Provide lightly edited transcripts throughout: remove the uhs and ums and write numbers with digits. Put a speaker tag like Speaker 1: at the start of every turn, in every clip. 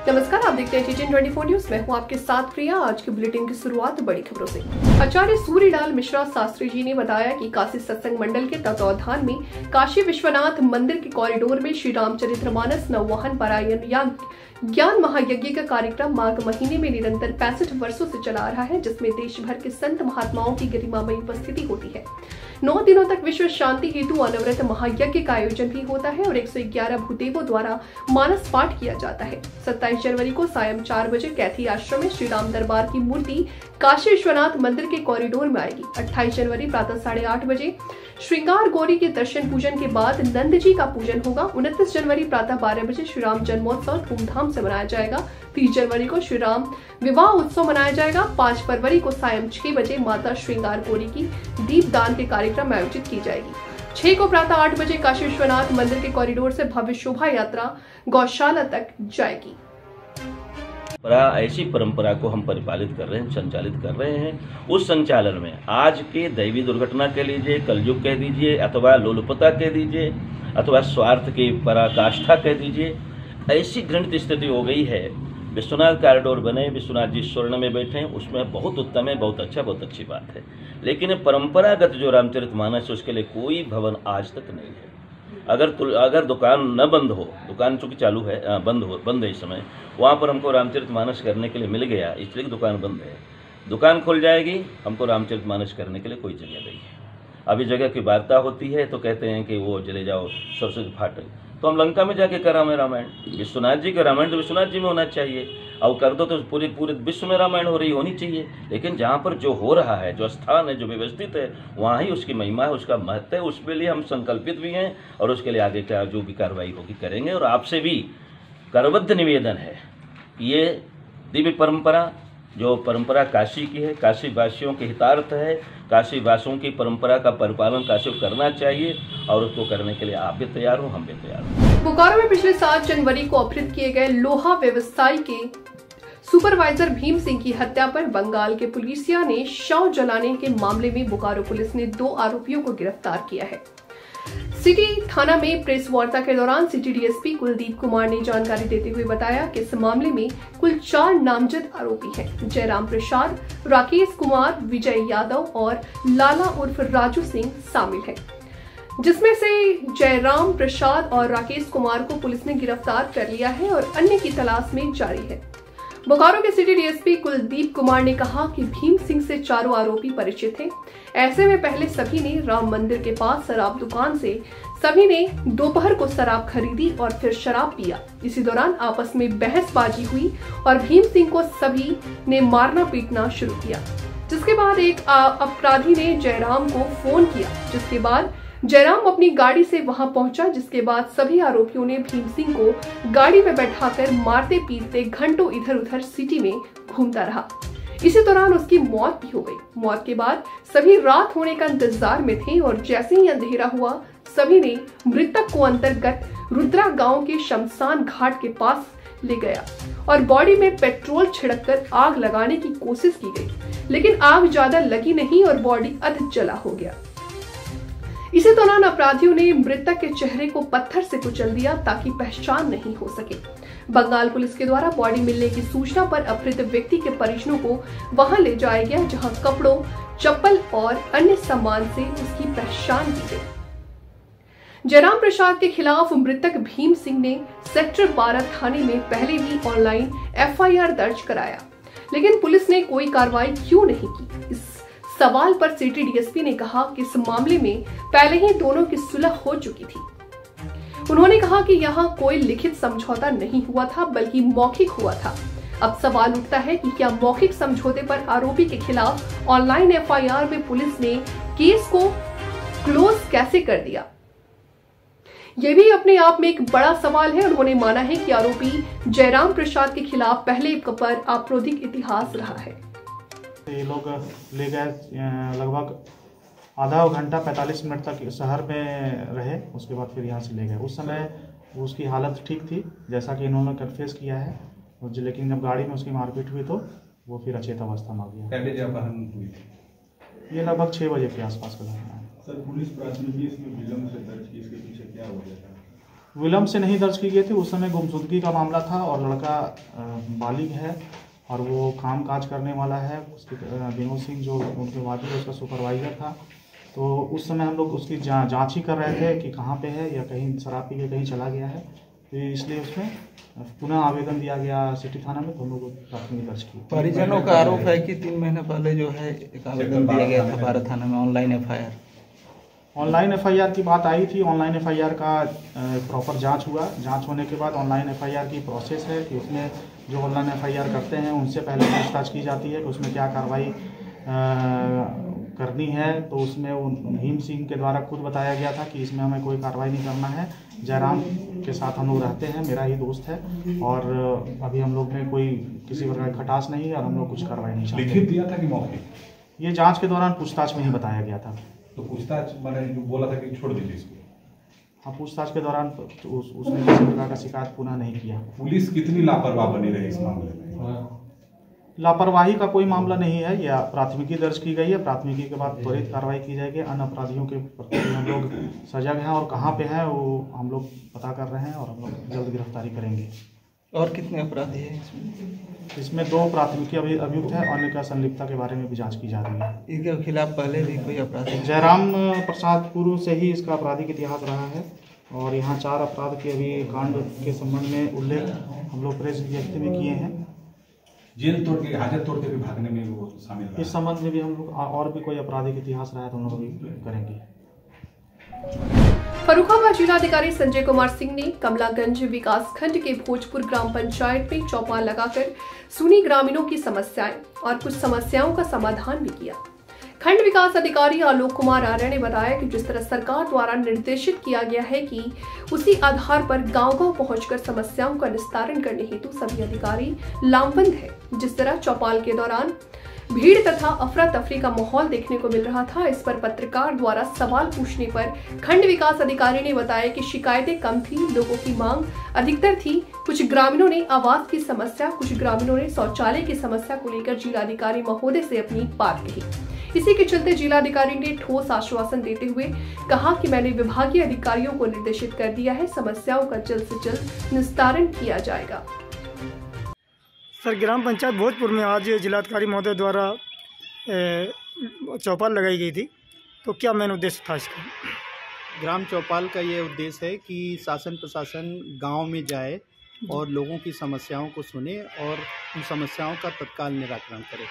Speaker 1: नमस्कार, आप देखते हैं टीचर 24 न्यूज। मैं हूं आपके साथ प्रिया। आज की बुलेटिन की शुरुआत बड़ी खबरों से। आचार्य सूर्यलाल मिश्रा शास्त्री जी ने बताया कि काशी सत्संग मंडल के तत्वाधान में काशी विश्वनाथ मंदिर के कॉरिडोर में श्री रामचरितमानस नववाहन पारायण या ज्ञान महायज्ञ का कार्यक्रम माघ महीने में निरंतर 65 वर्षों से चला आ रहा है, जिसमें देश भर के संत महात्माओं की गरिमामयी उपस्थिति होती है। 9 दिनों तक विश्व शांति हेतु अनवरत महायज्ञ का आयोजन भी होता है और 111 भूदेवों द्वारा मानस पाठ किया जाता है। 27 जनवरी को सायं 4 बजे कैथी आश्रम में श्री राम दरबार की मूर्ति काशी विश्वनाथ मंदिर के कॉरिडोर में आएगी। 28 जनवरी प्रातः 8:30 बजे श्रृंगार गौरी के दर्शन पूजन के बाद नंद जी का पूजन होगा। 29 जनवरी प्रातः 12 बजे श्री राम जन्मोत्सव धूमधाम से मनाया जाएगा। 30 जनवरी को श्री राम विवाह उत्सव मनाया जाएगा। 5 फरवरी को सायं 6 बजे माता श्रृंगार गौरी की दीपदान के कार्यक्रम आयोजित की जाएगी। 6 को प्रातः 8 बजे काशी विश्वनाथ मंदिर के कॉरिडोर से भव्य शोभा यात्रा गौशाला तक जाएगी।
Speaker 2: ऐसी परंपरा को हम परिपालित कर रहे हैं, संचालित कर रहे हैं। उस संचालन में आज के दैवी दुर्घटना कह लीजिए, कलयुग कह दीजिए, अथवा लोलुपता कह दीजिए, अथवा स्वार्थ की पराकाष्ठा कह दीजिए, ऐसी घृणित स्थिति हो गई है। विश्वनाथ कॉरिडोर बने, विश्वनाथ जी स्वर्ण में बैठे, उसमें बहुत उत्तम है, बहुत अच्छा, बहुत अच्छी बात है। लेकिन परंपरागत जो रामचरितमानस है उसके लिए कोई भवन आज तक नहीं है। अगर दुकान न बंद हो, दुकान चूँकि चालू है, बंद है इस समय, वहाँ पर हमको रामचरितमानस करने के लिए मिल गया, इसलिए दुकान बंद है। दुकान खुल जाएगी, हमको रामचरितमानस करने के लिए कोई जगह नहीं है। अभी जगह की वार्ता होती है तो कहते हैं कि वो चले जाओ सरस्वती फाटक, तो हम लंका में जाके करा में रामायण। विश्वनाथ जी का रामायण तो विश्वनाथ जी में होना चाहिए, और कर दो तो पूरे विश्व में रामायण हो रही होनी चाहिए। लेकिन जहाँ पर जो हो रहा है, जो स्थान है, जो व्यवस्थित है, वहाँ ही उसकी महिमा है, उसका महत्व है। उसके लिए हम संकल्पित भी हैं और उसके लिए आगे क्या जो भी कार्रवाई होगी करेंगे। और आपसे भी करबद्ध निवेदन है, ये दिव्य परंपरा जो परंपरा काशी की है, काशी वासियों के हितार्थ है, काशी वासियों की परंपरा का परिपालन काशी को करना चाहिए और उसको करने के लिए आप भी तैयार हो, हम भी तैयार हो।
Speaker 1: बोकारो में पिछले 7 जनवरी को अपहृत किए गए लोहा व्यवसायी के सुपरवाइजर भीम सिंह की हत्या पर बंगाल के पुलिसिया ने शव जलाने के मामले में बोकारो पुलिस ने 2 आरोपियों को गिरफ्तार किया है। सिटी थाना में प्रेस वार्ता के दौरान सिटी डीएसपी कुलदीप कुमार ने जानकारी देते हुए बताया कि इस मामले में कुल 4 नामजद आरोपी हैं। जयराम प्रसाद, राकेश कुमार, विजय यादव और लाला उर्फ राजू सिंह शामिल हैं, जिसमें से जयराम प्रसाद और राकेश कुमार को पुलिस ने गिरफ्तार कर लिया है और अन्य की तलाश में जारी है। बोकारो के सिटी डीएसपी कुलदीप कुमार ने कहा कि भीम सिंह से चारों आरोपी परिचित थे। ऐसे में पहले सभी ने राम मंदिर के पास शराब दुकान से सभी ने दोपहर को शराब खरीदी और फिर शराब पिया। इसी दौरान आपस में बहसबाजी हुई और भीम सिंह को सभी ने मारना पीटना शुरू किया, जिसके बाद एक अपराधी ने जयराम को फोन किया, जिसके बाद जयराम अपनी गाड़ी से वहां पहुंचा, जिसके बाद सभी आरोपियों ने भीम सिंह को गाड़ी में बैठाकर मारते पीटते घंटों इधर उधर सिटी में घूमता रहा। इसी दौरान उसकी मौत भी हो गई। मौत के बाद सभी रात होने का इंतजार में थे और जैसे ही अंधेरा हुआ सभी ने मृतक को अंतर्गत रुद्रा गांव के शमशान घाट के पास ले गया और बॉडी में पेट्रोल छिड़ककर आग लगाने की कोशिश की गई, लेकिन आग ज्यादा लगी नहीं और बॉडी अध जला हो गया। इसी दौरान अपराधियों ने मृतक के चेहरे को पत्थर से कुचल दिया ताकि पहचान नहीं हो सके। बंगाल पुलिस के द्वारा बॉडी मिलने की सूचना पर अपहृत व्यक्ति के परिजनों को वहां ले जाया गया, जहां कपड़ों, चप्पल और अन्य सामान से उसकी पहचान की गई। जयराम प्रसाद के खिलाफ मृतक भीम सिंह ने सेक्टर 12 थाने में पहले भी ऑनलाइन एफआईआर दर्ज कराया, लेकिन पुलिस ने कोई कार्रवाई क्यों नहीं की। इस सवाल पर सिटी डीएसपी ने कहा कि इस मामले में पहले ही दोनों की सुलह हो चुकी थी। उन्होंने कहा कि यहाँ कोई लिखित समझौता नहीं हुआ था, बल्कि मौखिक हुआ था। अब सवाल उठता है कि क्या मौखिक समझौते पर आरोपी के खिलाफ ऑनलाइन एफआईआर में पुलिस ने केस को क्लोज कैसे कर दिया। यह भी अपने आप में एक बड़ा सवाल है। उन्होंने माना है कि आरोपी जयराम प्रसाद के खिलाफ पहले पर आपराधिक इतिहास रहा है।
Speaker 3: ये लोग ले गए, लगभग आधा घंटा 45 मिनट तक शहर में रहे, उसके बाद फिर यहाँ से ले गए। उस समय उसकी हालत ठीक थी, जैसा कि इन्होंने कन्फेस किया है, लेकिन जब गाड़ी में उसकी मारपीट हुई तो वो फिर अचेत अवस्था में आ गया। ये लगभग 6 बजे के आसपास का घटना है।
Speaker 4: सर, पुलिस प्राथमिकी इसमें विलम्ब से दर्ज की, इसके पीछे क्या वजह था?
Speaker 3: विलम्ब से नहीं दर्ज की गई थी, उस समय गुमशुदगी का मामला था और लड़का बालिग है और वो काम काज करने वाला है। उसके विनोद सिंह जो उनके वादी है, उसका सुपरवाइज़र था। तो उस समय हम लोग उसकी जांच ही कर रहे थे कि कहाँ पे है या कहीं शराब पी के कहीं चला गया है, तो इसलिए उसमें पुनः आवेदन दिया गया सिटी थाना में, तो हम लोग प्राथमिकी दर्ज की।
Speaker 5: परिजनों का आरोप है कि 3 महीने पहले जो है एक आवेदन दिया गया था भारत थाना में ऑनलाइन एफआईआर।
Speaker 3: ऑनलाइन एफआईआर की बात आई थी। ऑनलाइन एफआईआर का प्रॉपर जांच हुआ। जांच होने के बाद ऑनलाइन एफआईआर की प्रोसेस है कि उसमें जो ऑनलाइन एफआईआर करते हैं उनसे पहले पूछताछ की जाती है कि उसमें क्या कार्रवाई करनी है। तो उसमें भीम सिंह के द्वारा खुद बताया गया था कि इसमें हमें कोई कार्रवाई नहीं करना है। जयराम के साथ हम लोग रहते हैं, मेरा ही दोस्त है, और अभी हम लोग में कोई किसी प्रकार की खटास नहीं है और हम लोग कुछ कार्रवाई नहीं चाहते।
Speaker 4: लिखित दिया था कि मौखिक?
Speaker 3: ये जांच के दौरान पूछताछ में ही बताया गया था।
Speaker 4: तो पूछताछ मैंने जो बोला था कि छोड़ दीजिए इसको।
Speaker 3: हाँ, पूछताछ के दौरान उसने किसी प्रकार का शिकायत पुनः नहीं किया।
Speaker 4: पुलिस कितनी लापरवाह बनी रही इस मामले में?
Speaker 3: लापरवाही का कोई मामला नहीं है, या प्राथमिकी दर्ज की गई है। प्राथमिकी के बाद त्वरित कार्रवाई की जाएगी। अन्य अपराधियों के प्रति हम लोग सजग हैं और कहाँ पे हैं वो हम लोग पता कर रहे हैं और हम लोग जल्द गिरफ्तारी करेंगे।
Speaker 5: और कितने अपराधी हैं
Speaker 3: इसमें 2 प्राथमिकी अभियुक्त है, अन्य का संलिप्तता के बारे में भी जांच की जा रही है।
Speaker 5: इनके खिलाफ पहले भी कोई अपराध?
Speaker 3: जयराम प्रसाद पूर्व से ही इसका आपराधिक इतिहास रहा है और यहाँ 4 अपराध के अभी कांड के संबंध में उल्लेख हम लोग प्रेस विज्ञप्ति में किए हैं।
Speaker 4: जेल तोड़ के, हाजत तोड़ के भी भागने में वो शामिल है।
Speaker 3: इस संबंध में भी हम लोग और भी कोई आपराधिक इतिहास रहा है तो हम लोग भी करेंगे।
Speaker 1: फर्रुखाबाद जिलाधिकारी संजय कुमार सिंह ने कमलागंज विकासखंड के भोजपुर ग्राम पंचायत में चौपाल लगाकर सुनी ग्रामीणों की समस्याएं और कुछ समस्याओं का समाधान भी किया। खंड विकास अधिकारी आलोक कुमार आर्य ने बताया कि जिस तरह सरकार द्वारा निर्देशित किया गया है कि उसी आधार पर गांव-गांव पहुंचकर समस्याओं का निस्तारण करने हेतु सभी अधिकारी लामबंद है। जिस तरह चौपाल के दौरान भीड़ तथा अफरा तफरी का माहौल देखने को मिल रहा था, इस पर पत्रकार द्वारा सवाल पूछने पर खंड विकास अधिकारी ने बताया कि शिकायतें कम थी, लोगों की मांग अधिकतर थी। कुछ ग्रामीणों ने आवास की समस्या, कुछ ग्रामीणों ने शौचालय की समस्या को लेकर जिलाधिकारी महोदय से अपनी बात कही। इसी के चलते जिलाधिकारी ने ठोस आश्वासन देते हुए कहा कि मैंने विभागीय अधिकारियों को निर्देशित कर दिया है, समस्याओं का जल्द से जल्द निस्तारण किया जाएगा।
Speaker 6: सर, ग्राम पंचायत भोजपुर में आज जिलाधिकारी महोदय द्वारा चौपाल लगाई गई थी, तो क्या मेन उद्देश्य था इसका?
Speaker 7: ग्राम चौपाल का ये उद्देश्य है कि शासन प्रशासन गांव में जाए और लोगों की समस्याओं को सुने और उन समस्याओं का तत्काल निराकरण करे।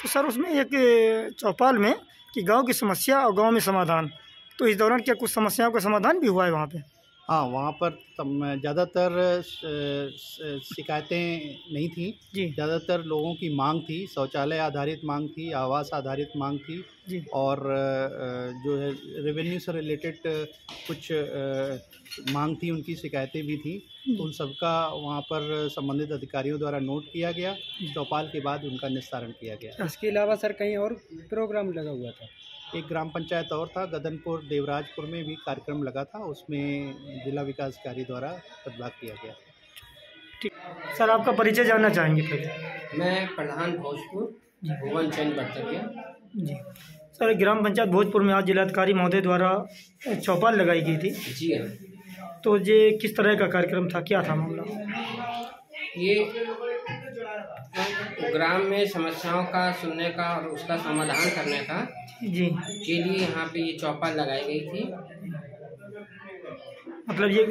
Speaker 6: तो सर, उसमें एक चौपाल में कि गांव की समस्या और गांव में समाधान, तो इस दौरान क्या कुछ समस्याओं का समाधान भी हुआ है वहाँ पे?
Speaker 7: हाँ, वहाँ पर ज़्यादातर शिकायतें नहीं थी जी। ज़्यादातर लोगों की मांग थी, शौचालय आधारित मांग थी, आवास आधारित मांग थी जी। और जो है रेवेन्यू से रिलेटेड कुछ मांग थी, उनकी शिकायतें भी थी। तो उन सबका वहाँ पर संबंधित अधिकारियों द्वारा नोट किया गया। चौपाल के बाद उनका निस्तारण किया गया।
Speaker 6: इसके अलावा सर कहीं और प्रोग्राम लगा हुआ था?
Speaker 7: एक ग्राम पंचायत और था, गदनपुर देवराजपुर में भी कार्यक्रम लगा था, उसमें जिला विकास अधिकारी द्वारा पदभाग किया गया।
Speaker 6: ठीक सर, आपका परिचय जानना चाहेंगे पहले?
Speaker 8: मैं प्रधान भोजपुर भुवन चंद बर्तरिया
Speaker 6: जी। सर, ग्राम पंचायत भोजपुर में आज जिलाधिकारी महोदय द्वारा चौपाल लगाई गई थी
Speaker 8: जी हाँ।
Speaker 6: तो ये किस तरह का कार्यक्रम था, क्या था मामला?
Speaker 8: ये ग्राम में समस्याओं का सुनने का और उसका समाधान करने का
Speaker 6: जी
Speaker 8: के लिए यहाँ पे ये चौपाल लगाई गई थी।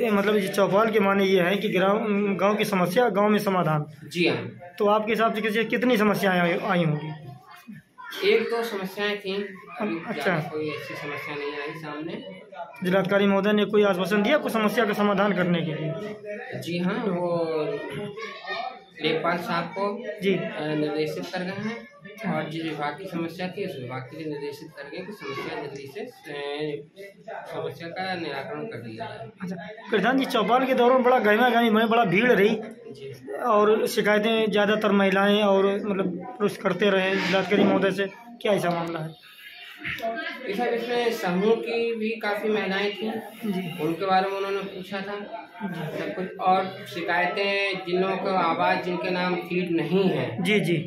Speaker 6: मतलब ये चौपाल के माने ये है कि गांव की समस्या गांव में समाधान।
Speaker 8: जी हाँ।
Speaker 6: तो आपके हिसाब से कितनी समस्याएं आई होंगी?
Speaker 8: 1-2 समस्याएं थी।
Speaker 6: अच्छा,
Speaker 8: कोई ऐसी समस्या नहीं आई सामने।
Speaker 6: जिलाधिकारी महोदय ने कोई आश्वासन दिया कुछ समस्या का समाधान करने के लिए?
Speaker 8: जी हाँ, वो लेखपाल साहब को
Speaker 6: जी
Speaker 8: निर्देशित कर गए हैं और जिस विभाग की समस्या थी उस विभाग के लिए निर्देशित कर गए कि समस्या जल्दी से समस्या का निराकरण कर दिया जाए।
Speaker 6: अच्छा प्रधान जी, चौपाल के दौरान बड़ा गहमा गहमी में बड़ा भीड़ रही और शिकायतें ज़्यादातर महिलाएं और मतलब पुरुष करते रहे जिलाधिकारी महोदय से, क्या ऐसा मामला है?
Speaker 8: इसमें समूह की भी काफ़ी महिलाएं थी, उनके बारे में उन्होंने पूछा था सब कुछ। और शिकायतें जिन लोगों का आवास जिनके नाम फीड नहीं है
Speaker 6: जी जी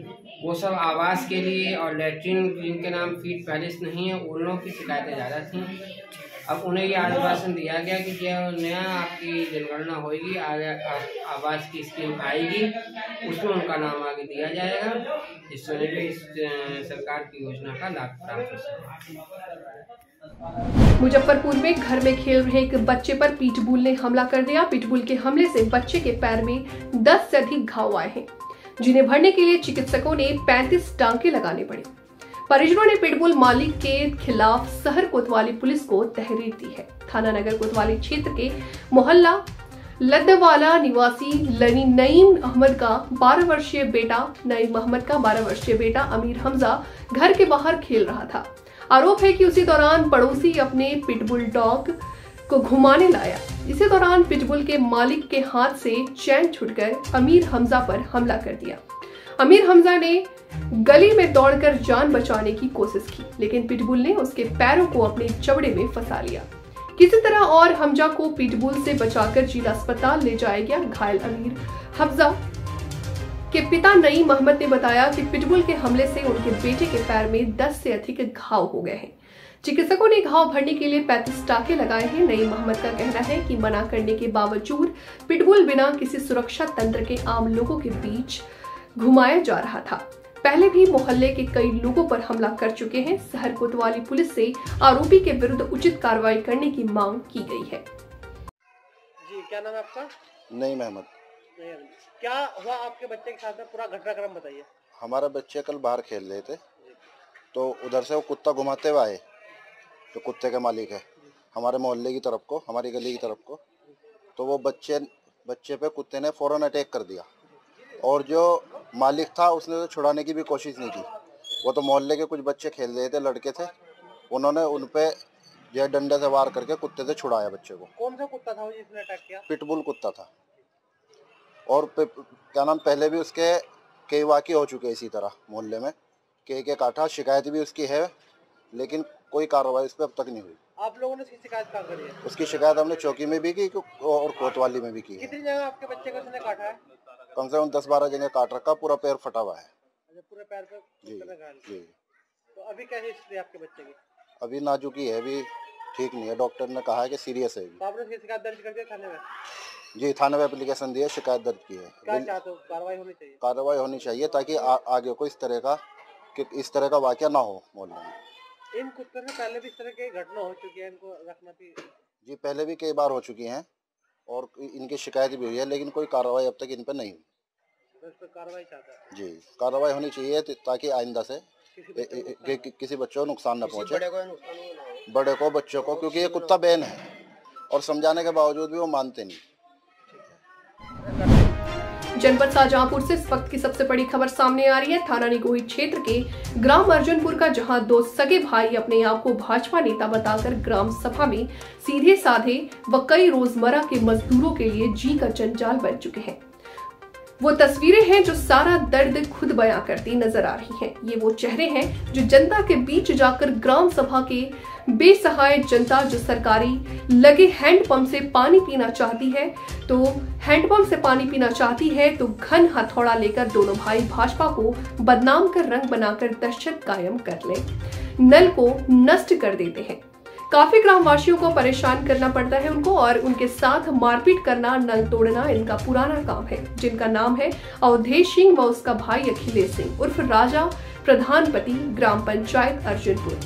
Speaker 8: वो सब आवास के लिए, और लेटरिन जिनके नाम फीड पहले से नहीं है उन लोगों की शिकायतें ज़्यादा थी। अब उन्हें ये आश्वासन दिया गया कि जो नया आपकी जनगणना होगी, आगे आवास की स्कीम आएगी, उसमें उनका नाम आगे दिया जाएगा, जिससे भी इस सरकार की योजना का लाभ प्राप्त हो सके।
Speaker 1: मुजफ्फरपुर में घर में खेल रहे एक बच्चे पर पिटबुल ने हमला कर दिया। पिटबुल के हमले से बच्चे के पैर में 10 से अधिक घाव आए हैं, जिन्हें भरने के लिए चिकित्सकों ने 35 टांके लगाने पड़े। परिजनों ने पिटबुल मालिक के खिलाफ शहर कोतवाली पुलिस को तहरीर दी है। थाना नगर कोतवाली क्षेत्र के मोहल्ला लद्दवाला निवासी नईम अहमद का 12 वर्षीय बेटा अमीर हमजा घर के बाहर खेल रहा था। आरोप है कि उसी दौरान पड़ोसी अपने पिटबुल डॉग को घुमाने लाया। इसी दौरान पिटबुल के मालिक के हाथ से चैन छूटकर अमीर हमजा पर हमला कर दिया। अमीर हमजा ने गली में दौड़कर जान बचाने की कोशिश की, लेकिन पिटबुल ने उसके पैरों को अपने चमड़े में फंसा लिया। किसी तरह और हमजा को पिटबुल से बचाकर जिला अस्पताल ले जाया गया। घायल अमीर हमजा के पिता नईम अहमद ने बताया कि पिटबुल के हमले से उनके बेटे के पैर में 10 से अधिक घाव हो गए हैं। चिकित्सकों ने घाव भरने के लिए 35 टांके लगाए हैं। नईम अहमद का कहना है कि मना करने के बावजूद पिटबुल बिना किसी सुरक्षा तंत्र के आम लोगों के बीच घुमाया जा रहा था। पहले भी मोहल्ले के कई लोगों पर हमला कर चुके हैं। शहर कोतवाली पुलिस से आरोपी के विरुद्ध उचित कार्रवाई करने की मांग की गई है।
Speaker 9: जी, क्या नाम है आपका?
Speaker 10: नईम अहमद।
Speaker 9: क्या हुआ आपके बच्चे के साथ में, पूरा घटनाक्रम बताइए।
Speaker 10: हमारा बच्चे कल बाहर खेल रहे थे, तो उधर से वो कुत्ता घुमाते हुए आए, जो कुत्ते के मालिक है, हमारे मोहल्ले की तरफ को, हमारी गली की तरफ को। तो वो बच्चे पे कुत्ते ने फौरन अटैक कर दिया, और जो मालिक था उसने तो छुड़ाने की भी कोशिश नहीं की। वो तो मोहल्ले के कुछ बच्चे खेल रहे थे, लड़के थे, उन्होंने उन पे जो डंडे से वार करके कुत्ते से छुड़ाया बच्चे को।
Speaker 9: कौन सा कुत्ता था वो जिसने अटैक किया?
Speaker 10: पिटबुल कुत्ता था। और क्या नाम, पहले भी उसके कई वाक़े हो चुके इसी तरह मोहल्ले में, के काटा, शिकायत भी उसकी है, लेकिन कोई कार्रवाई उस पर अब तक नहीं हुई।
Speaker 9: आप लोगों ने उसकी शिकायत कहाँ करी है?
Speaker 10: उसकी शिकायत हमने चौकी में भी की और कोतवाली में भी की है।
Speaker 9: कितनी जगह आपके बच्चे को उसने काटा है?
Speaker 10: कम से कम 10-12 जगह काट रखा, पूरा पैर फटा हुआ है।
Speaker 9: पूरे पैर पे
Speaker 10: जी।
Speaker 9: तो अभी कैसी स्थिति आपके बच्चे की?
Speaker 10: अभी नाजुकी है, अभी ठीक नहीं है, डॉक्टर ने कहा है कि सीरियस है।
Speaker 9: तो आपने उसकी शिकायत दर्ज कर दी थाने में?
Speaker 10: जी, थाने में एप्लीकेशन दी है, शिकायत दर्ज की है।
Speaker 9: क्या चाहते हो, कार्रवाई होनी चाहिए?
Speaker 10: कार्रवाई होनी चाहिए ताकि आगे को इस तरह का वाकया ना हो मोहल्ले में।
Speaker 9: इन कुत्तों से पहले भी इस तरह की घटना हो चुकी है, इनको रखना भी?
Speaker 10: जी, पहले भी कई बार हो चुकी हैं और इनकी शिकायत भी हुई है, लेकिन कोई कार्रवाई अब तक इन पर नहीं हुई।
Speaker 9: तो इस पर कार्रवाई चाहता है?
Speaker 10: जी, कार्रवाई होनी चाहिए ताकि आइंदा से किसी बच्चों को नुकसान न पहुंचे, बड़े को, बच्चों को, क्योंकि ये कुत्ता बैन है और समझाने के बावजूद भी वो मानते नहीं।
Speaker 1: जनपद शाहजहांपुर से इस वक्त की सबसे बड़ी खबर सामने आ रही है। थाना निगोही क्षेत्र के ग्राम अर्जुनपुर का, जहां 2 सगे भाई अपने आप को भाजपा नेता बताकर ग्राम सभा में सीधे साधे व कई रोजमर्रा के मजदूरों के लिए जी का जंजाल बन चुके हैं। वो तस्वीरें हैं जो सारा दर्द खुद बयां करती नजर आ रही हैं। ये वो चेहरे हैं जो जनता के बीच जाकर ग्राम सभा के बेसहाय जनता जो सरकारी लगे हैंडपंप से पानी पीना चाहती है, तो घन हथौड़ा लेकर दोनों भाई भाजपा को बदनाम कर रंग बनाकर दहशत कायम कर ले नल को नष्ट कर देते हैं। काफी ग्रामवासियों को परेशान करना पड़ता है उनको, और उनके साथ मारपीट करना, नल तोड़ना इनका पुराना काम है। जिनका नाम है अवधेश सिंह व उसका भाई अखिलेश सिंह उर्फ राजा, प्रधानपति, ग्राम पंचायत अर्जुनपुर,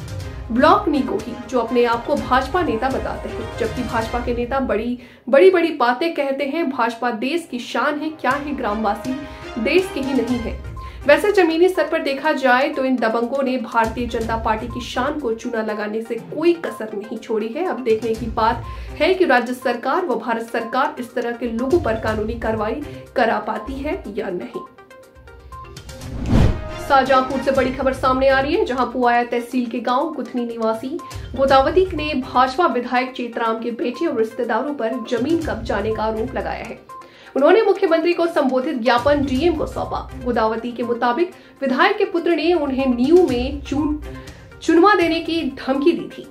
Speaker 1: ब्लॉक निगोही, जो अपने आप को भाजपा नेता बताते हैं, जबकि भाजपा के नेता बड़ी बातें कहते हैं। भाजपा देश की शान है, क्या है ग्रामवासी देश के ही नहीं है। वैसे जमीनी स्तर पर देखा जाए तो इन दबंगों ने भारतीय जनता पार्टी की शान को चूना लगाने से कोई कसर नहीं छोड़ी है। अब देखने की बात है कि राज्य सरकार व भारत सरकार इस तरह के लोगों पर कानूनी कार्रवाई करा पाती है या नहीं। शाहजहांपुर से बड़ी खबर सामने आ रही है, जहां पुआया तहसील के गांव गुथनी निवासी गोदावती ने भाजपा विधायक चेतराम के बेटे और रिश्तेदारों पर जमीन कब्जाने का आरोप लगाया है। उन्होंने मुख्यमंत्री को संबोधित ज्ञापन डीएम को सौंपा। गोदावती के मुताबिक विधायक के पुत्र ने उन्हें नींव में चुनवा देने की धमकी दी थी।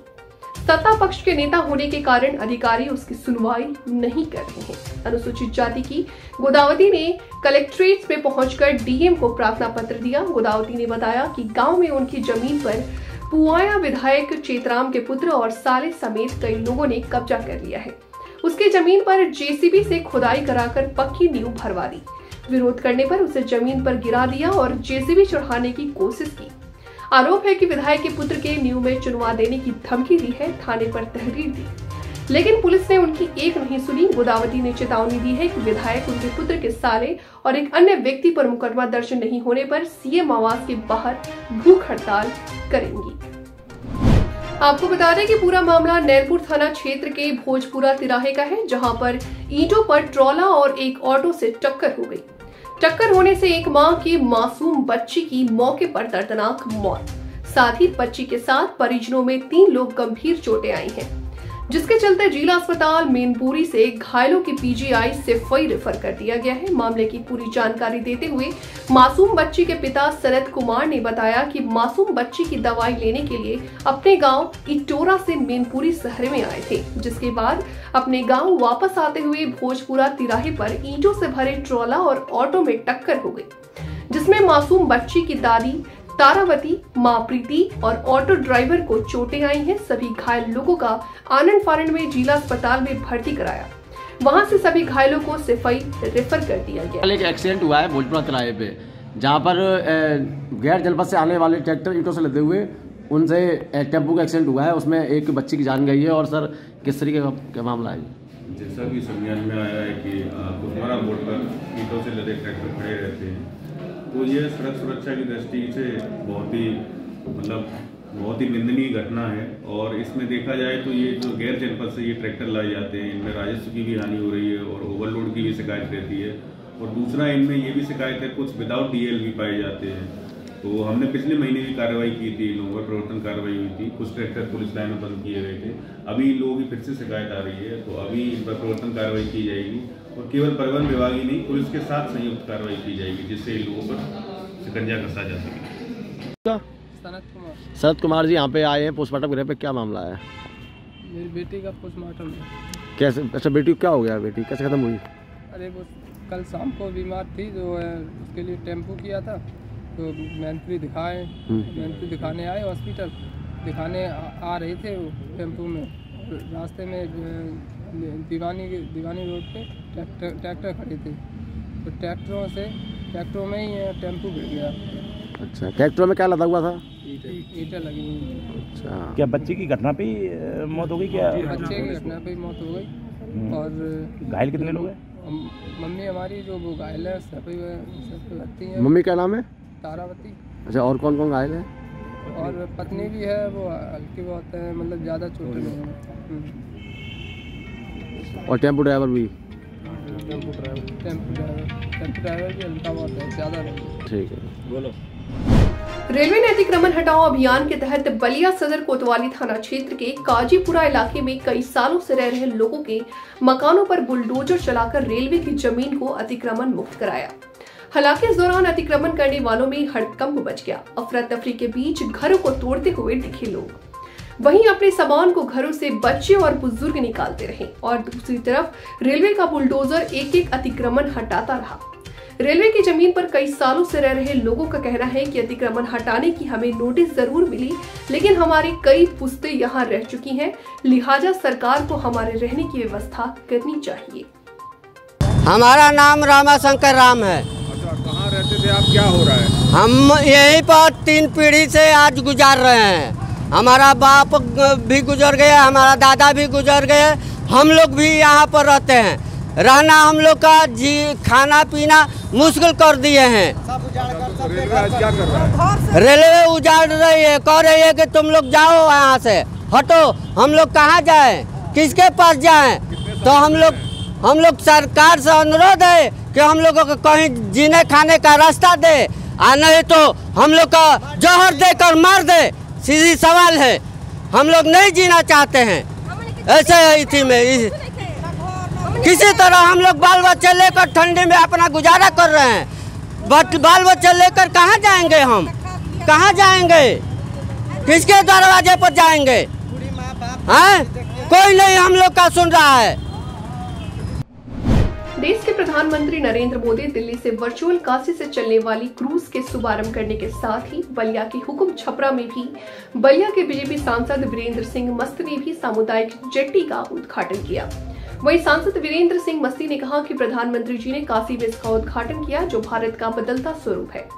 Speaker 1: सत्ता पक्ष के नेता होने के कारण अधिकारी उसकी सुनवाई नहीं कर रहे हैं। अनुसूचित जाति की गोदावती ने कलेक्ट्रेट में पहुंचकर डीएम को प्रार्थना पत्र दिया। गोदावती ने बताया कि गांव में उनकी जमीन पर पुआया विधायक चेतराम के पुत्र और साले समेत कई लोगों ने कब्जा कर लिया है। उसकी जमीन पर जेसीबी से खुदाई कराकर पक्की नींव भरवा दी। विरोध करने पर उसे जमीन पर गिरा दिया और जेसीबी चढ़ाने की कोशिश की। आरोप है कि विधायक के पुत्र के नींव में चुनवा देने की धमकी दी है, थाने पर तहरीर दी, लेकिन पुलिस ने उनकी एक नहीं सुनी। गोदावती ने चेतावनी दी है कि विधायक, उनके पुत्र के साले और एक अन्य व्यक्ति पर मुकदमा दर्ज नहीं होने पर सीएम आवास के बाहर भूख हड़ताल करेंगी। आपको बता दें कि पूरा मामला नैनपुर थाना क्षेत्र के भोजपुरा तिराहे का है, जहां पर ईंटों पर ट्रॉला और एक ऑटो से टक्कर हो गई। टक्कर होने से एक मां की मासूम बच्ची की मौके पर दर्दनाक मौत, साथ ही बच्ची के साथ परिजनों में 3 लोग गंभीर चोटें आई हैं, जिसके चलते जिला अस्पताल मैनपुरी से घायलों की पीजीआई सिफई रेफर कर दिया गया है। मामले की पूरी जानकारी देते हुए मासूम बच्ची के पिता शरद कुमार ने बताया कि मासूम बच्ची की दवाई लेने के लिए अपने गांव इटोरा से मैनपुरी शहर में आए थे, जिसके बाद अपने गांव वापस आते हुए भोजपुरा तिराहे पर ईंटों से भरे ट्रॉला और ऑटो में टक्कर हो गई, जिसमें मासूम बच्ची की दादी तारावती, मां प्रीति और ऑटो ड्राइवर को चोटें आई हैं। सभी घायल लोगों का आनंद फानंद में जिला अस्पताल में भर्ती कराया। वहां से सभी घायलों को सिफई रेफर कर दिया गया।
Speaker 11: एक एक्सीडेंट हुआ है भोजपुरा तिराहे पे, जहां पर गैर जनपद से आने वाले ट्रैक्टर ईंटों से लदे हुए उनसे टेम्पो का एक्सीडेंट हुआ है। उसमें एक बच्ची की जान गई है। और सर किस तरीके का मामला है?
Speaker 4: जैसा कि संज्ञान में आया है कि कुशवाड़ा मोड़ पर ईंटों से लदे ट्रैक्टर खड़े रहते हैं, तो ये सड़क सुरक्षा की दृष्टि से बहुत ही निंदनीय घटना है। और इसमें देखा जाए तो ये जो गैर जनपद से ये ट्रैक्टर लाए जाते हैं, इनमें राजस्व की भी हानि हो रही है और ओवरलोड की भी शिकायत रहती है। और दूसरा, इनमें ये भी शिकायत है कुछ विदाउट डीएल भी पाए जाते हैं। तो हमने पिछले महीने भी कार्रवाई की थी, इन लोगों पर प्रवर्तन कार्रवाई हुई थी। कुछ ट्रैक्टर पुलिस लाइन में बंद किए गए थे। अभी इन लोगों की फिर से शिकायत आ रही है, तो अभी इन पर प्रवर्तन कार्रवाई की जाएगी और केवल परिवहन विभाग ही नहीं, पुलिस के साथ संयुक्त कार्रवाई की जाएगी, जिससे इन लोगों पर शिकंजा कसा जा सके।
Speaker 11: शरद कुमार जी यहाँ पे आए हैं पोस्टमार्टम गृह पे, क्या मामला है?
Speaker 12: मेरी बेटी का पोस्टमार्टम है।
Speaker 11: कैसे? अच्छा, बेटी को क्या हो गया? बेटी कैसे खत्म हुई?
Speaker 12: अरे वो कल शाम को बीमार थी, जो है उसके लिए टेम्पो किया था, तो मैनपुरी दिखाने आए हॉस्पिटल। दिखाने आ रहे थे वो टेम्पो में, रास्ते में दीवानी रोड पे ट्रैक्टर खड़े थे, तो ट्रैक्टरों में ही टेम्पो गिर गया।
Speaker 11: अच्छा, ट्रैक्टर में क्या लदा हुआ था?
Speaker 12: ईंटें लगी हुई।
Speaker 11: अच्छा,
Speaker 13: क्या बच्चे की घटना पे मौत हो गई? क्या
Speaker 12: बच्चे की घटना पे मौत हो गई। और
Speaker 13: घायल कितने लोग हैं?
Speaker 12: मम्मी हमारी जो वो घायल है, सब लगती है।
Speaker 11: मम्मी क्या नाम है?
Speaker 12: तारावती।
Speaker 11: अच्छा, और कौन कौन घायल है?
Speaker 12: और पत्नी भी है, वो हल्की बहुत है, मतलब ज़्यादा चोटें नहीं है।
Speaker 11: और टेम्पो ड्राइवर भी?
Speaker 12: टेम्पो ड्राइवर भी हल्का बहुत है, ज़्यादा नहीं।
Speaker 11: ठीक है, बोलो।
Speaker 1: रेलवे ने अतिक्रमण हटाओ अभियान के तहत बलिया सदर कोतवाली थाना क्षेत्र के काजीपुरा इलाके में कई सालों से रह रहे लोगों के मकानों पर बुलडोजर चलाकर रेलवे की जमीन को अतिक्रमण मुक्त कराया। हालांकि इस दौरान अतिक्रमण करने वालों में हड़कंप मच गया। अफरा तफरी के बीच घरों को तोड़ते हुए दिखे लोग, वहीं अपने सामान को घरों से बच्चे और बुजुर्ग निकालते रहे और दूसरी तरफ रेलवे का बुलडोजर एक एक अतिक्रमण हटाता रहा। रेलवे की जमीन पर कई सालों से रह रहे लोगों का कहना है कि अतिक्रमण हटाने की हमें नोटिस जरूर मिली, लेकिन हमारी कई पुश्तें यहाँ रह चुकी हैं, लिहाजा सरकार को हमारे रहने की व्यवस्था करनी चाहिए।
Speaker 14: हमारा नाम रामाशंकर राम है।
Speaker 15: कहाँ रहते थे आप? क्या हो रहा है?
Speaker 14: हम यहीं पर 3 पीढ़ी से आज गुजार रहे हैं। हमारा बाप भी गुजर गया, हमारा दादा भी गुजर गए, हम लोग भी यहाँ पर रहते हैं। रहना हम लोग का खाना पीना मुश्किल कर दिए हैं।
Speaker 15: क्या कर रहा है?
Speaker 14: रेलवे उजाड़ रही है, कह रही है कि तुम लोग जाओ यहाँ से, हटो। हम लोग कहाँ जाएं, किसके पास जाएं? तो हम लोग सरकार से अनुरोध है कि हम लोगों को कहीं जीने खाने का रास्ता दे, और नहीं तो हम लोग का जहर देकर मार दे। सीधी सवाल है, हम लोग नहीं जीना चाहते हैं ऐसे स्थिति में। किसी तरह हम लोग बाल बच्चे लेकर ठंडी में अपना गुजारा कर रहे हैं, बट बाल बच्चे लेकर कहाँ जाएंगे? हम कहाँ जाएंगे? किसके दरवाजे पर जाएंगे? हैं? कोई नहीं हम लोग का सुन रहा है।
Speaker 1: देश के प्रधानमंत्री नरेंद्र मोदी दिल्ली से वर्चुअल काशी से चलने वाली क्रूज के शुभारंभ करने के साथ ही बलिया के हुकुम छपरा में भी बलिया के बीजेपी सांसद वीरेंद्र सिंह मस्त ने भी सामुदायिक जेट्टी का उद्घाटन किया। वहीं सांसद वीरेंद्र सिंह मस्ती ने कहा कि प्रधानमंत्री जी ने काशी में इसका उद्घाटन किया, जो भारत का बदलता स्वरूप है।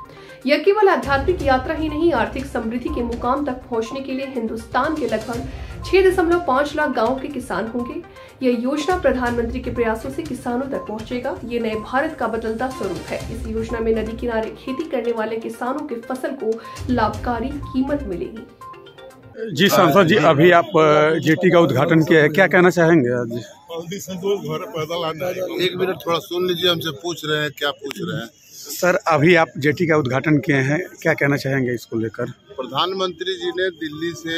Speaker 1: यह केवल आध्यात्मिक यात्रा ही नहीं, आर्थिक समृद्धि के मुकाम तक पहुंचने के लिए हिंदुस्तान के लगभग 6.5 लाख गांवों के किसान होंगे। यह योजना प्रधानमंत्री के प्रयासों से किसानों तक पहुंचेगा। ये नए भारत का बदलता स्वरूप है। इस योजना में नदी किनारे खेती करने वाले किसानों के फसल को लाभकारी कीमत मिलेगी।
Speaker 16: जी सांसद जी, अभी आप जेटी का उद्घाटन किया है, क्या कहना चाहेंगे आज?
Speaker 17: एक मिनट थोड़ा सुन लीजिए, हमसे पूछ रहे हैं, क्या पूछ रहे हैं?
Speaker 16: सर, अभी आप जेटी का उद्घाटन किए हैं, क्या कहना चाहेंगे इसको लेकर?
Speaker 17: प्रधानमंत्री जी ने दिल्ली से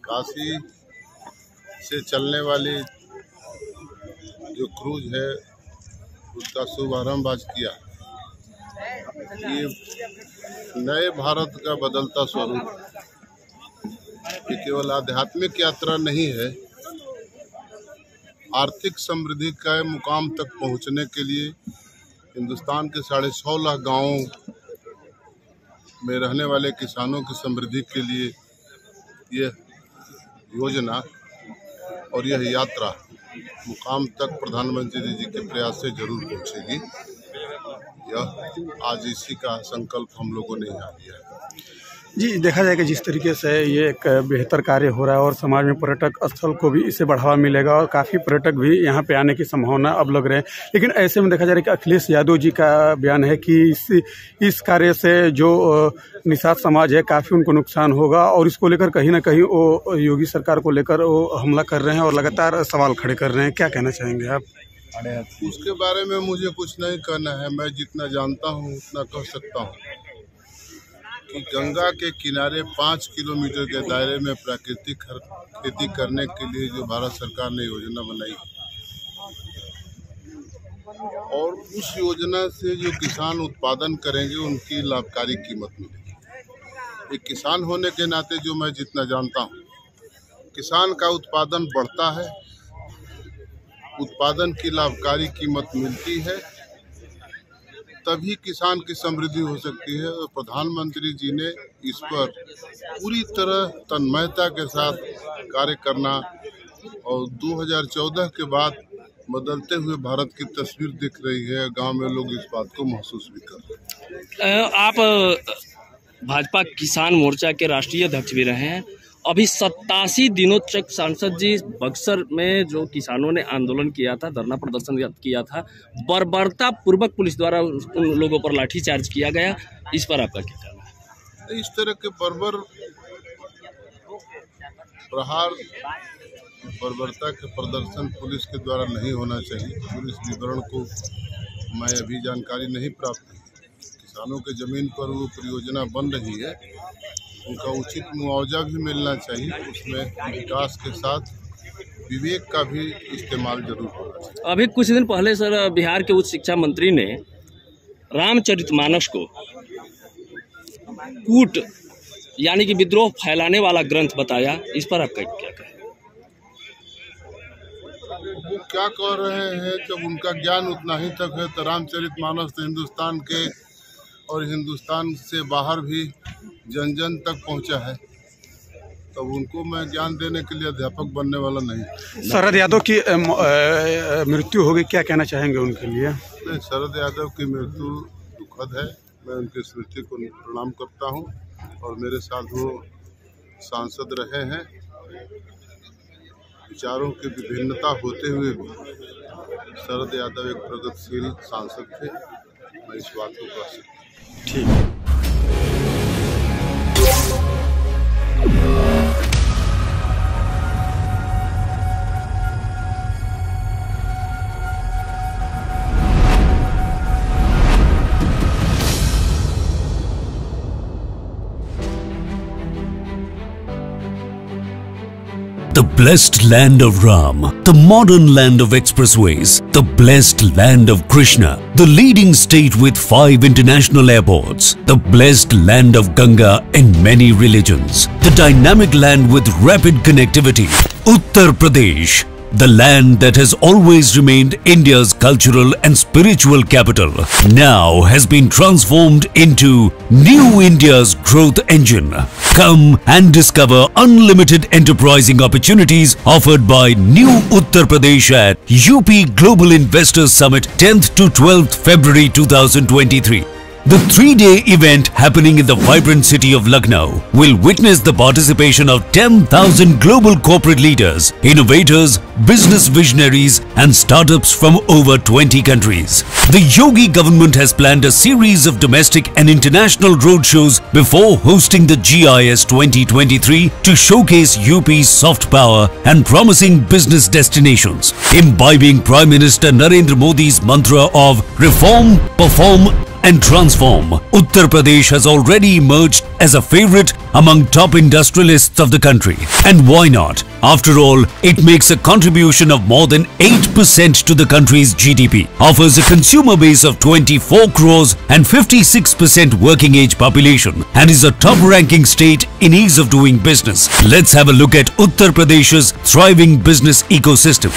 Speaker 17: काशी से चलने वाली जो क्रूज है उसका शुभारंभ आज किया। ये नए भारत का बदलता स्वरूप, ये केवल आध्यात्मिक यात्रा नहीं है, आर्थिक समृद्धि का मुकाम तक पहुंचने के लिए हिंदुस्तान के 6.5 लाख गाँवों में रहने वाले किसानों की समृद्धि के लिए यह योजना और यह यात्रा मुकाम तक प्रधानमंत्री जी के प्रयास से जरूर पहुंचेगी। यह आज इसी का संकल्प हम लोगों ने यहाँ लिया है।
Speaker 16: जी, देखा जाए कि जिस तरीके से ये एक बेहतर कार्य हो रहा है और समाज में पर्यटक स्थल को भी इससे बढ़ावा मिलेगा और काफ़ी पर्यटक भी यहाँ पे आने की संभावना अब लग रहे हैं। लेकिन ऐसे में देखा जा रहा है कि अखिलेश यादव जी का बयान है कि इस कार्य से जो निषाद समाज है काफ़ी उनको नुकसान होगा, और इसको लेकर कहीं ना कहीं वो योगी सरकार को लेकर वो हमला कर रहे हैं और लगातार सवाल खड़े कर रहे हैं। क्या कहना चाहेंगे आप?
Speaker 17: उसके बारे में मुझे कुछ नहीं कहना है। मैं जितना जानता हूँ उतना कह सकता हूँ कि गंगा के किनारे 5 किलोमीटर के दायरे में प्राकृतिक खेती करने के लिए जो भारत सरकार ने योजना बनाई, और उस योजना से जो किसान उत्पादन करेंगे उनकी लाभकारी कीमत मिलेगी। एक किसान होने के नाते जो मैं जितना जानता हूँ, किसान का उत्पादन बढ़ता है, उत्पादन की लाभकारी कीमत मिलती है, तभी किसान की समृद्धि हो सकती है। और प्रधानमंत्री जी ने इस पर पूरी तरह तन्मयता के साथ कार्य करना, और 2014 के बाद बदलते हुए भारत की तस्वीर दिख रही है। गांव में लोग इस बात को महसूस भी कर रहे हैं।
Speaker 18: आप भाजपा किसान मोर्चा के राष्ट्रीय अध्यक्ष भी रहे हैं। अभी 87 दिनों तक सांसद जी बक्सर में जो किसानों ने आंदोलन किया था, धरना प्रदर्शन किया था, बर्बरता पूर्वक पुलिस द्वारा उन लोगों पर लाठीचार्ज किया गया। इस पर आपका क्या कहना है?
Speaker 17: इस तरह के बर्बर प्रहार, बर्बरता के प्रदर्शन पुलिस के द्वारा नहीं होना चाहिए। पुलिस विवरण को मैं अभी जानकारी नहीं प्राप्त हुई। किसानों के जमीन पर वो परियोजना बन रही है, उनका उचित मुआवजा भी मिलना चाहिए। उसमें विकास के साथ विवेक का भी इस्तेमाल जरूर होना चाहिए।
Speaker 18: अभी कुछ दिन पहले सर बिहार के उच्च शिक्षा मंत्री ने रामचरितमानस को कूट यानी कि विद्रोह फैलाने वाला ग्रंथ बताया। इस पर आपका क्या कहें?
Speaker 17: वो क्या कह रहे हैं, जब उनका ज्ञान उतना ही तक है तो रामचरितमानस तो हिंदुस्तान के और हिंदुस्तान से बाहर भी जन जन तक पहुंचा है, तो उनको मैं ज्ञान देने के लिए अध्यापक बनने वाला नहीं।
Speaker 16: शरद यादव की मृत्यु हो गई, क्या कहना चाहेंगे उनके लिए?
Speaker 17: नहीं, शरद यादव की मृत्यु दुखद है। मैं उनकी स्मृति को प्रणाम करता हूं, और मेरे साथ वो सांसद रहे हैं। विचारों की विभिन्नता होते हुए भी शरद यादव एक प्रगतिशील सांसद थे, मैं इस बात को कह सकता हूँ।
Speaker 16: ठीक है।
Speaker 19: The blessed land of Ram, the modern land of expressways, the blessed land of Krishna, the leading state with 5 international airports, the blessed land of Ganga and many religions, the dynamic land with rapid connectivity, Uttar Pradesh, the land that has always remained India's cultural and spiritual capital, now has been transformed into New India's growth engine. Come and discover unlimited enterprising opportunities offered by New Uttar Pradesh at UP Global Investors Summit 10th to 12th February 2023. The 3-day event happening in the vibrant city of Lucknow will witness the participation of 10,000 global corporate leaders, innovators, business visionaries and startups from over 20 countries. The Yogi government has planned a series of domestic and international roadshows before hosting the GIS 2023 to showcase UP's soft power and promising business destinations, imbibing Prime Minister Narendra Modi's mantra of reform, perform and transform. Uttar Pradesh has already emerged as a favorite among top industrialists of the country. And why not? After all, it makes a contribution of more than 8% to the country's GDP, offers a consumer base of 24 crores and 56% working age population, and is a top-ranking state in ease of doing business. Let's have a look at Uttar Pradesh's thriving business ecosystem.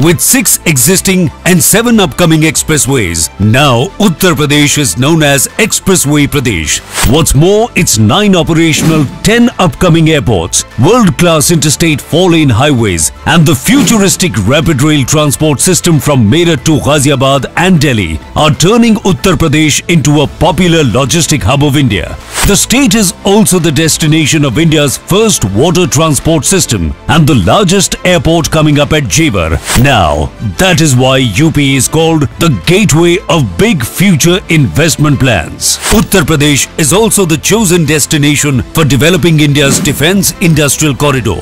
Speaker 19: With 6 existing and 7 upcoming expressways, now Uttar Pradesh is known as Expressway Pradesh. What's more, its 9 operational, 10 upcoming airports, world-class interstate 4-lane highways and the futuristic rapid rail transport system from Meerut to Ghaziabad and Delhi are turning Uttar Pradesh into a popular logistic hub of India. The state is also the destination of India's first water transport system and the largest airport coming up at Jewar. Now, that is why UP is called the gateway of big future investment plans. Uttar Pradesh is also the chosen destination for developing India's defense industrial corridor.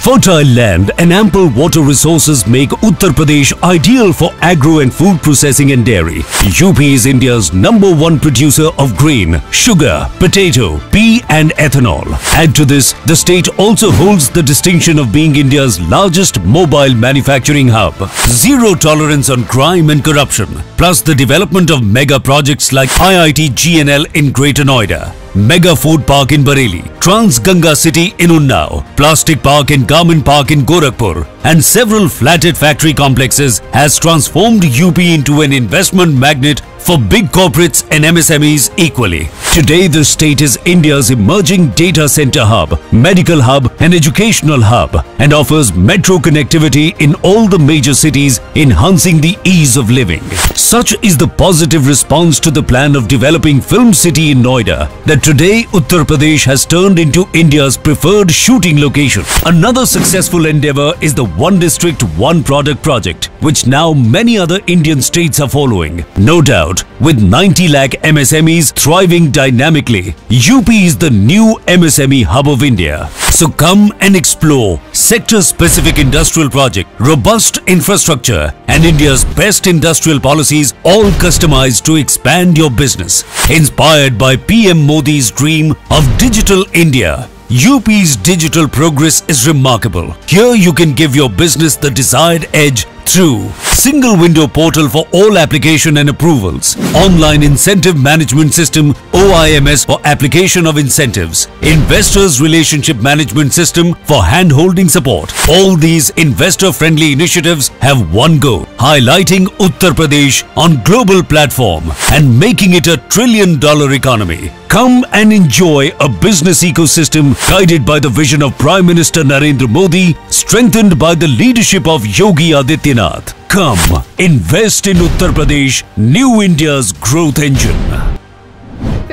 Speaker 19: Fertile land and ample water resources make Uttar Pradesh ideal for agro and food processing and dairy. UP is India's #1 producer of grain, sugar, potato, pea and ethanol. Add to this, the state also holds the distinction of being India's largest mobile manufacturing hub. Zero tolerance on crime and corruption, plus the development of mega projects like IIT GNL in Greater Noida, Mega Food Park in Bareilly, Trans Ganga City in Unnao, Plastic Park and Garment Park in Gorakhpur, and several flatted factory complexes has transformed UP into an investment magnet for big corporates and MSMEs equally. Today, the state is India's emerging data center hub, medical hub and educational hub, and offers metro connectivity in all the major cities, enhancing the ease of living. Such is the positive response to the plan of developing Film City in Noida that today Uttar Pradesh has turned into India's preferred shooting location. Another successful endeavor is the One District, One Product project, which now many other Indian states are following. No doubt, with 90 lakh MSMEs thriving dynamically, UP is the new MSME hub of India. So come and explore sector-specific industrial project, robust infrastructure and India's best industrial policies, all customized to expand your business. Inspired by PM Modi's dream of Digital India, UP's digital progress is remarkable. Here you can give your business the desired edge through single window portal for all application and approvals, online incentive management system OIMS for application of incentives, investors relationship management system for hand-holding support. All these investor-friendly initiatives have one goal: highlighting Uttar Pradesh on global platform and making it a $1 trillion economy. Come and enjoy a business ecosystem guided by the vision of Prime Minister Narendra Modi, strengthened by the leadership of Yogi Adityanath. Come, invest in Uttar Pradesh, New India's growth engine.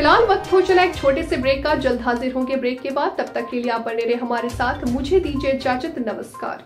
Speaker 1: फिलहाल वक्त हो चला एक छोटे से break का। जल्द हाजिर होंगे ब्रेक के बाद। तब तक के लिए आप बने रहे हमारे साथ। मुझे दीजिए इजाजत। नमस्कार।